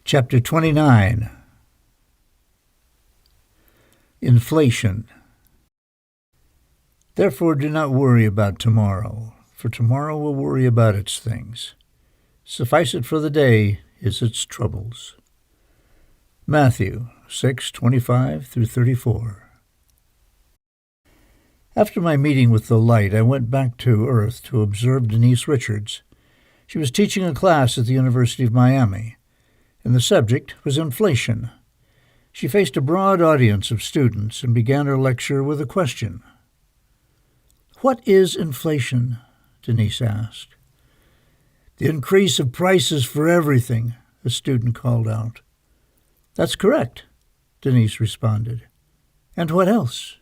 Chapter 29. Inflation. Therefore do not worry about tomorrow, for tomorrow will worry about its things. Suffice it for the day is its troubles. Matthew 6:25-34. After my meeting with the light, I went back to Earth to observe Denise Richards. She was teaching a class at the University of Miami, and the subject was inflation. She faced a broad audience of students and began her lecture with a question. "What is inflation?" Denise asked. "The increase of prices for everything," a student called out. "That's correct," Denise responded. "And what else?"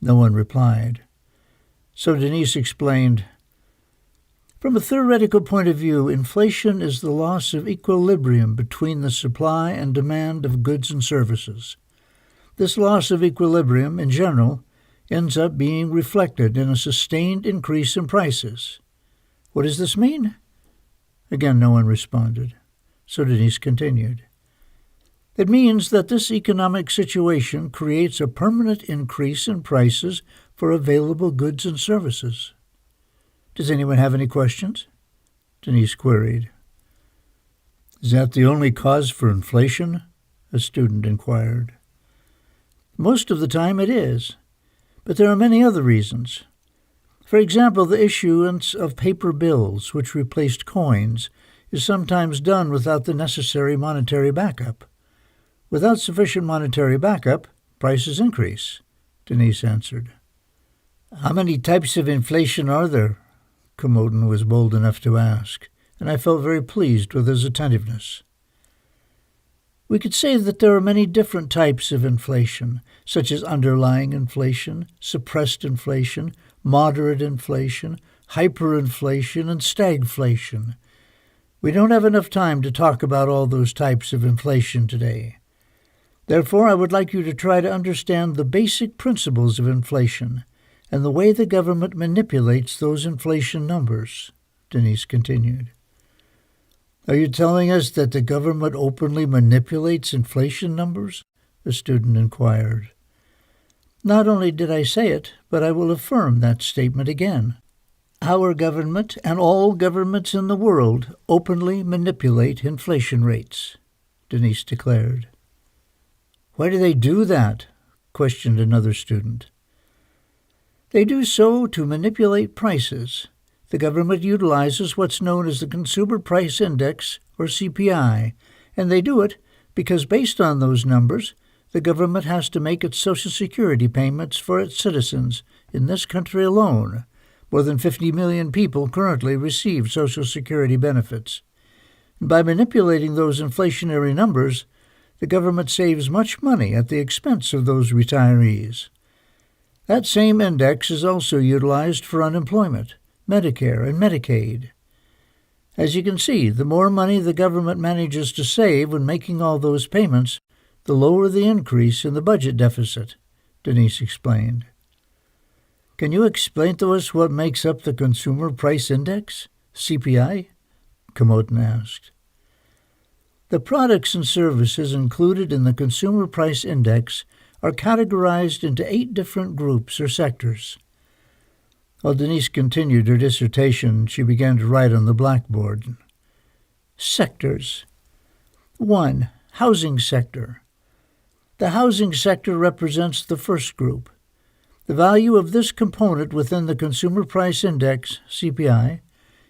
No one replied. So Denise explained, "From a theoretical point of view, inflation is the loss of equilibrium between the supply and demand of goods and services. This loss of equilibrium, in general, ends up being reflected in a sustained increase in prices. What does this mean?" Again no one responded. So Denise continued. "It means that this economic situation creates a permanent increase in prices for available goods and services." "Does anyone have any questions?" Denise queried. "Is that the only cause for inflation?" a student inquired. "Most of the time it is, but there are many other reasons. For example, the issuance of paper bills, which replaced coins, is sometimes done without the necessary monetary backup. Without sufficient monetary backup, prices increase," Denise answered. "How many types of inflation are there?" Comoden was bold enough to ask, and I felt very pleased with his attentiveness. "We could say that there are many different types of inflation, such as underlying inflation, suppressed inflation, moderate inflation, hyperinflation, and stagflation. We don't have enough time to talk about all those types of inflation today. Therefore, I would like you to try to understand the basic principles of inflation and the way the government manipulates those inflation numbers," Denise continued. "Are you telling us that the government openly manipulates inflation numbers?" the student inquired. "Not only did I say it, but I will affirm that statement again. Our government and all governments in the world openly manipulate inflation rates," Denise declared. "Why do they do that?" questioned another student. "They do so to manipulate prices. The government utilizes what's known as the Consumer Price Index, or CPI, and they do it because based on those numbers, the government has to make its Social Security payments for its citizens. In this country alone, more than 50 million people currently receive Social Security benefits. And by manipulating those inflationary numbers, the government saves much money at the expense of those retirees. That same index is also utilized for unemployment, Medicare, and Medicaid. As you can see, the more money the government manages to save when making all those payments, the lower the increase in the budget deficit," Denise explained. "Can you explain to us what makes up the Consumer Price Index, CPI?" Comoden asked. "The products and services included in the Consumer Price Index are categorized into 8 different groups or sectors." While Denise continued her dissertation, she began to write on the blackboard. Sectors. 1. Housing sector. The housing sector represents the first group. The value of this component within the Consumer Price Index, CPI,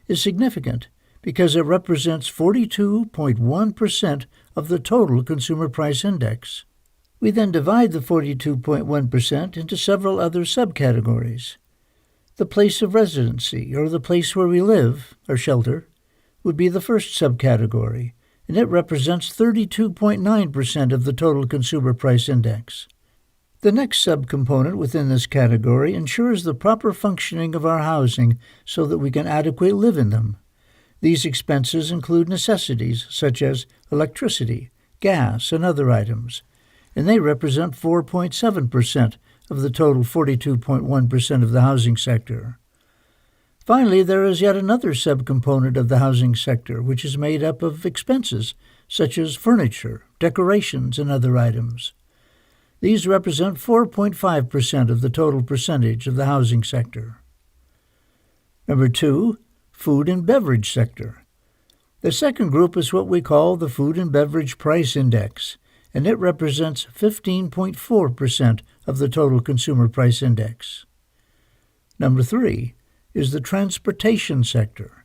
is significant because it represents 42.1% of the total Consumer Price Index. We then divide the 42.1% into several other subcategories. The place of residency, or the place where we live, or shelter, would be the first subcategory, and it represents 32.9% of the total Consumer Price Index. The next subcomponent within this category ensures the proper functioning of our housing so that we can adequately live in them. These expenses include necessities such as electricity, gas, and other items, and they represent 4.7% of the total 42.1% of the housing sector. Finally, there is yet another subcomponent of the housing sector, which is made up of expenses such as furniture, decorations, and other items. These represent 4.5% of the total percentage of the housing sector. Number 2, food and beverage sector. The second group is what we call the Food and Beverage Price Index, and it represents 15.4% of the total Consumer Price Index. Number 3 is the transportation sector.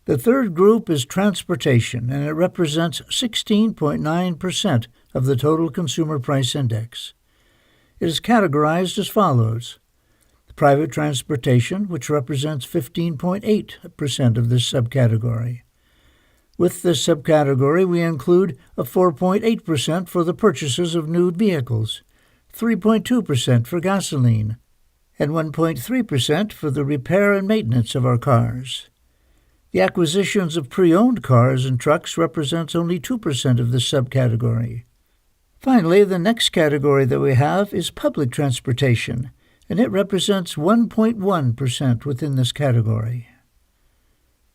The third group is transportation, and it represents 16.9% of the total Consumer Price Index. It is categorized as follows. Private transportation, which represents 15.8% of this subcategory. With this subcategory, we include a 4.8% for the purchases of new vehicles, 3.2% for gasoline, and 1.3% for the repair and maintenance of our cars. The acquisitions of pre-owned cars and trucks represents only 2% of this subcategory. Finally, the next category that we have is public transportation, and it represents 1.1% within this category.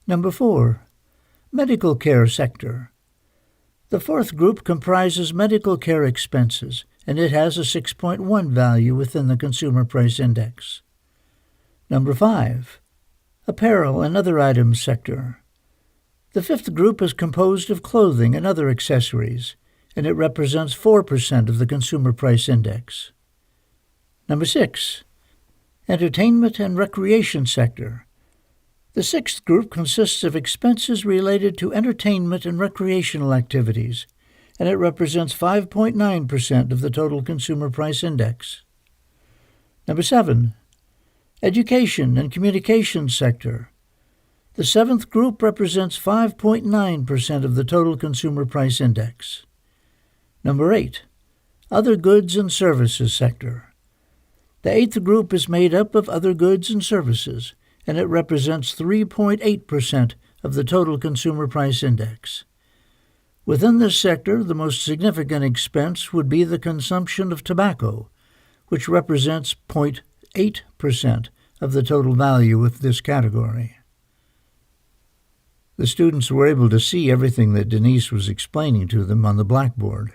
Number 4, medical care sector. The fourth group comprises medical care expenses, and it has a 6.1 value within the Consumer Price Index. Number 5, apparel and other items sector. The fifth group is composed of clothing and other accessories, and it represents 4% of the Consumer Price Index. Number 6, entertainment and recreation sector. The sixth group consists of expenses related to entertainment and recreational activities, and it represents 5.9% of the total Consumer Price Index. Number 7, education and communications sector. The seventh group represents 5.9% of the total Consumer Price Index. Number 8, other goods and services sector. The eighth group is made up of other goods and services, and it represents 3.8% of the total Consumer Price Index. Within this sector, the most significant expense would be the consumption of tobacco, which represents 0.8% of the total value of this category. The students were able to see everything that Denise was explaining to them on the blackboard.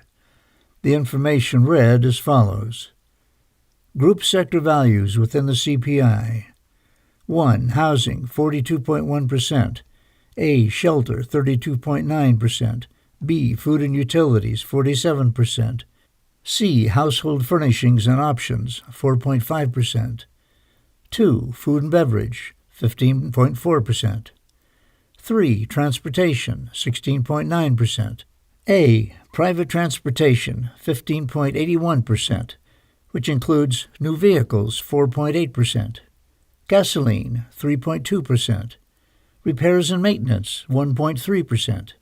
The information read as follows. Group sector values within the CPI. 1. Housing, 42.1%. A. Shelter, 32.9%. B. Food and utilities, 47%. C. Household furnishings and options, 4.5%. 2. Food and beverage, 15.4%. 3. Transportation, 16.9%. A. Private transportation, 15.81%, which includes new vehicles, 4.8%. Gasoline, 3.2%. Repairs and maintenance, 1.3%.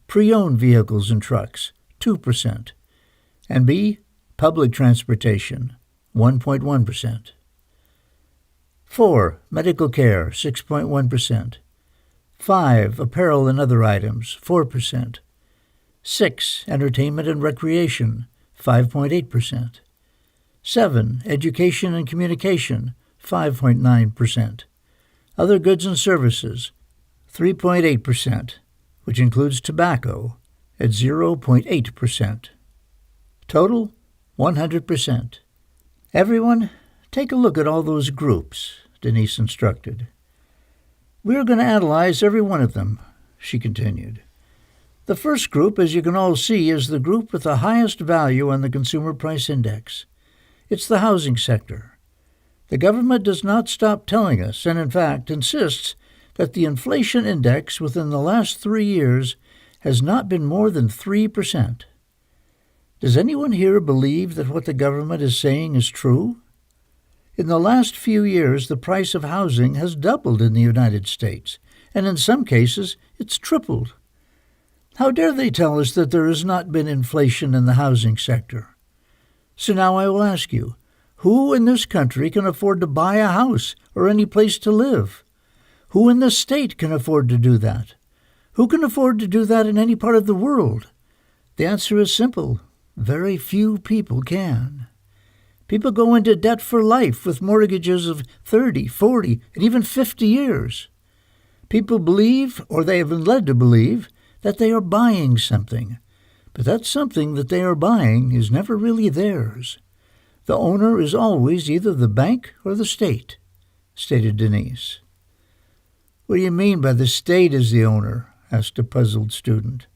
Pre-owned vehicles and trucks, 2%. And B. Public transportation, 1.1%. 4. Medical care, 6.1%. 5. Apparel and other items, 4%. 6. Entertainment and recreation, 5.8%. 7. Education and communication, 5.9%. Other goods and services, 3.8%, which includes tobacco at 0.8%. Total, 100%. Everyone, take a look at all those groups, Denise instructed. We are going to analyze every one of them, she continued. The first group, as you can all see, is the group with the highest value on the Consumer Price Index. It's the housing sector. The government does not stop telling us, and in fact insists, that the inflation index within the last 3 years has not been more than 3%. Does anyone here believe that what the government is saying is true? In the last few years, the price of housing has doubled in the United States, and in some cases, it's tripled. How dare they tell us that there has not been inflation in the housing sector? So now I will ask you, who in this country can afford to buy a house or any place to live? Who in this state can afford to do that? Who can afford to do that in any part of the world? The answer is simple. Very few people can. People go into debt for life with mortgages of 30, 40, and even 50 years. People believe, or they have been led to believe, that they are buying something, but that something that they are buying is never really theirs. The owner is always either the bank or the state, stated Denise. What do you mean by the state is the owner? Asked a puzzled student.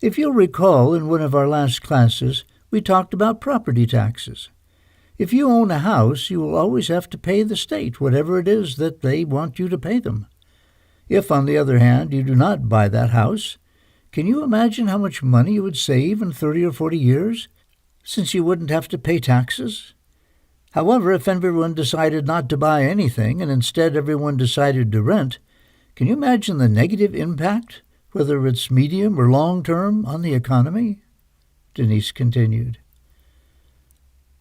If you'll recall, in one of our last classes, we talked about property taxes. If you own a house, you will always have to pay the state whatever it is that they want you to pay them. If, on the other hand, you do not buy that house, can you imagine how much money you would save in 30 or 40 years, since you wouldn't have to pay taxes? However, if everyone decided not to buy anything and instead everyone decided to rent, can you imagine the negative impact, whether it's medium or long-term, on the economy? Denise continued.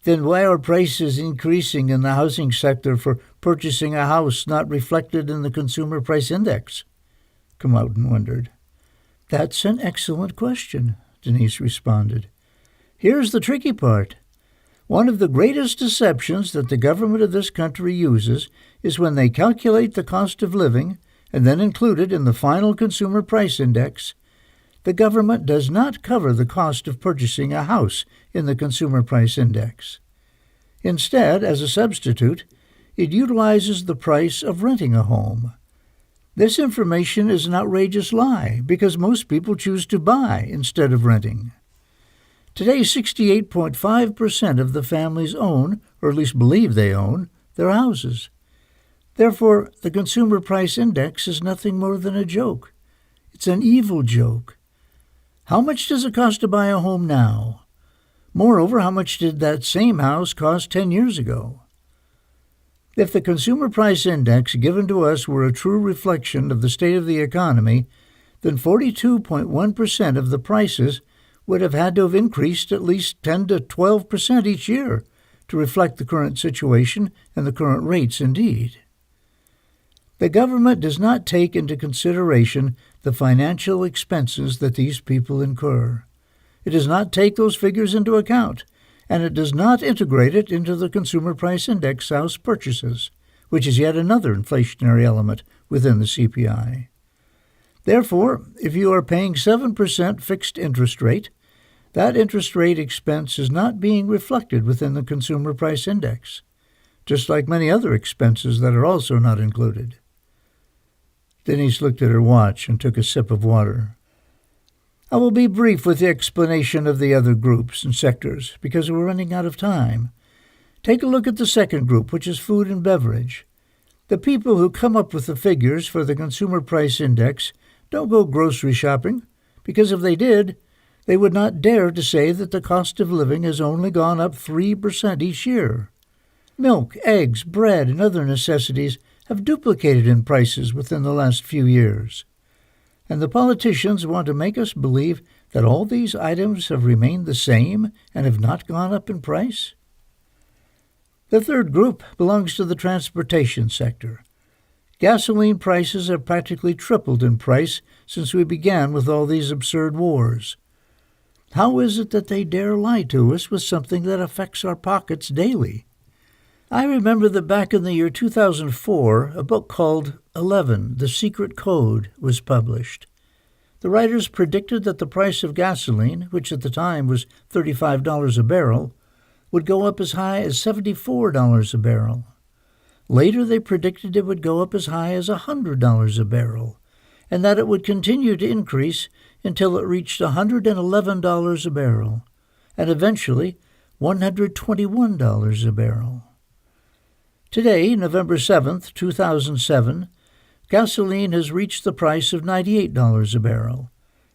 Then why are prices increasing in the housing sector for purchasing a house not reflected in the Consumer Price Index? Comouton wondered. That's an excellent question, Denise responded. Here's the tricky part. One of the greatest deceptions that the government of this country uses is when they calculate the cost of living and then include it in the final Consumer Price Index. The government does not cover the cost of purchasing a house in the Consumer Price Index. Instead, as a substitute, it utilizes the price of renting a home. This information is an outrageous lie because most people choose to buy instead of renting. Today, 68.5% of the families own, or at least believe they own, their houses. Therefore, the Consumer Price Index is nothing more than a joke. It's an evil joke. How much does it cost to buy a home now? Moreover, how much did that same house cost 10 years ago? If the Consumer Price Index given to us were a true reflection of the state of the economy, then 42.1% of the prices would have had to have increased at least 10 to 12% each year to reflect the current situation and the current rates indeed. The government does not take into consideration the financial expenses that these people incur. It does not take those figures into account, and it does not integrate it into the Consumer Price Index house purchases, which is yet another inflationary element within the CPI. Therefore, if you are paying 7% fixed interest rate, that interest rate expense is not being reflected within the Consumer Price Index, just like many other expenses that are also not included. Denise looked at her watch and took a sip of water. I will be brief with the explanation of the other groups and sectors, because we're running out of time. Take a look at the second group, which is food and beverage. The people who come up with the figures for the Consumer Price Index don't go grocery shopping, because if they did, they would not dare to say that the cost of living has only gone up 3% each year. Milk, eggs, bread, and other necessities have duplicated in prices within the last few years. And the politicians want to make us believe that all these items have remained the same and have not gone up in price? The third group belongs to the transportation sector. Gasoline prices have practically tripled in price since we began with all these absurd wars. How is it that they dare lie to us with something that affects our pockets daily? I remember that back in the year 2004, a book called 11, The Secret Code, was published. The writers predicted that the price of gasoline, which at the time was $35 a barrel, would go up as high as $74 a barrel. Later they predicted it would go up as high as $100 a barrel, and that it would continue to increase until it reached $111 a barrel, and eventually $121 a barrel. Today, November 7th, 2007, gasoline has reached the price of $98 a barrel,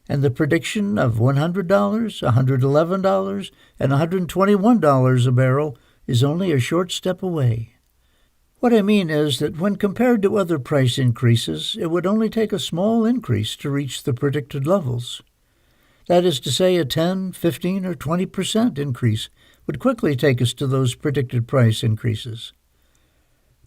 and the prediction of $100, $111, and $121 a barrel is only a short step away. What I mean is that when compared to other price increases, it would only take a small increase to reach the predicted levels. That is to say, a 10, 15, or 20% increase would quickly take us to those predicted price increases.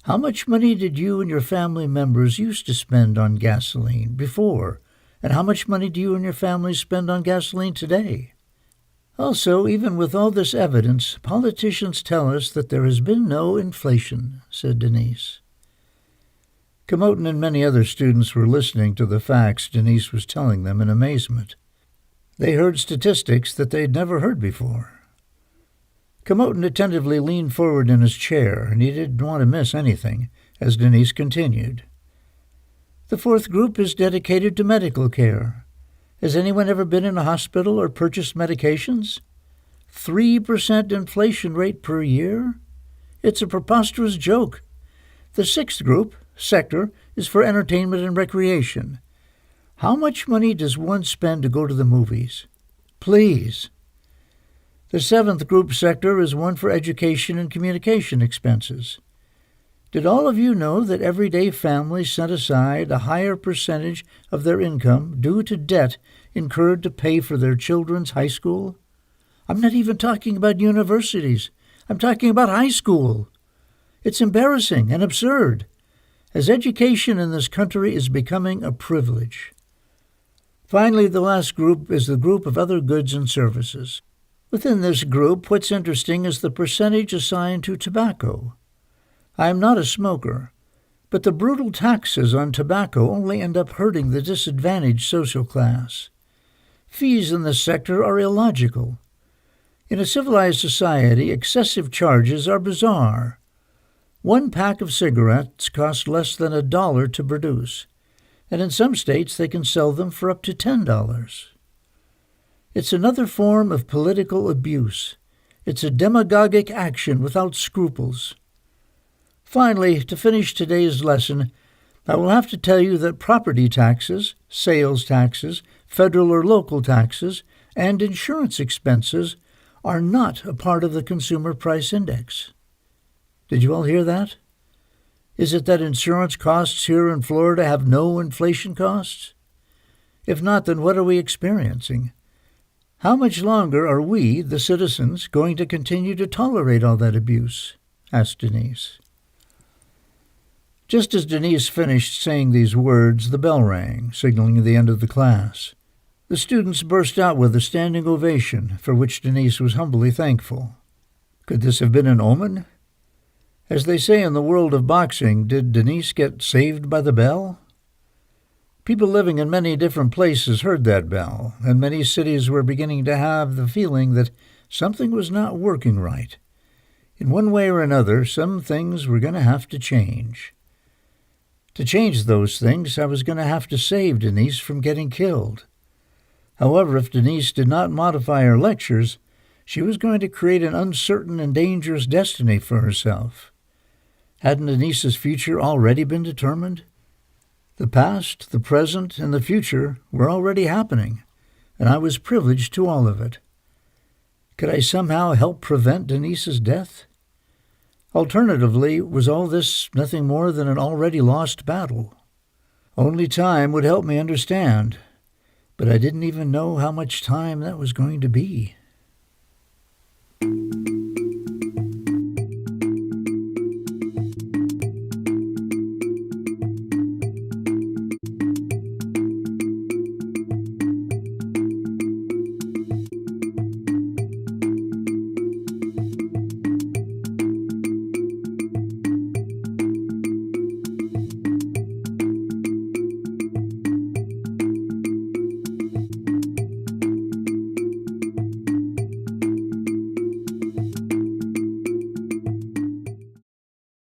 How much money did you and your family members used to spend on gasoline before, and how much money do you and your family spend on gasoline today? Also, even with all this evidence, politicians tell us that there has been no inflation, said Denise. Camotin and many other students were listening to the facts Denise was telling them in amazement. They heard statistics that they'd never heard before. Camotin attentively leaned forward in his chair, and he didn't want to miss anything, as Denise continued. The fourth group is dedicated to medical care. Has anyone ever been in a hospital or purchased medications? 3% inflation rate per year? It's a preposterous joke. The sixth group, sector, is for entertainment and recreation. How much money does one spend to go to the movies? Please. The seventh group sector is one for education and communication expenses. Did all of you know that everyday families set aside a higher percentage of their income due to debt incurred to pay for their children's high school? I'm not even talking about universities. I'm talking about high school. It's embarrassing and absurd, as education in this country is becoming a privilege. Finally, the last group is the group of other goods and services. Within this group, what's interesting is the percentage assigned to tobacco. I am not a smoker, but the brutal taxes on tobacco only end up hurting the disadvantaged social class. Fees in this sector are illogical. In a civilized society, excessive charges are bizarre. One pack of cigarettes costs less than $1 to produce, and in some states they can sell them for up to $10. It's another form of political abuse. It's a demagogic action without scruples. Finally, to finish today's lesson, I will have to tell you that property taxes, sales taxes, federal or local taxes, and insurance expenses are not a part of the Consumer Price Index. Did you all hear that? Is it that insurance costs here in Florida have no inflation costs? If not, then what are we experiencing? How much longer are we, the citizens, going to continue to tolerate all that abuse? Asked Denise. Just as Denise finished saying these words, the bell rang, signaling the end of the class. The students burst out with a standing ovation, for which Denise was humbly thankful. Could this have been an omen? As they say in the world of boxing, did Denise get saved by the bell? People living in many different places heard that bell, and many cities were beginning to have the feeling that something was not working right. In one way or another, some things were going to have to change. To change those things, I was going to have to save Denise from getting killed. However, if Denise did not modify her lectures, she was going to create an uncertain and dangerous destiny for herself. Hadn't Denise's future already been determined? The past, the present, and the future were already happening, and I was privileged to all of it. Could I somehow help prevent Denise's death? Alternatively, was all this nothing more than an already lost battle? Only time would help me understand, but I didn't even know how much time that was going to be.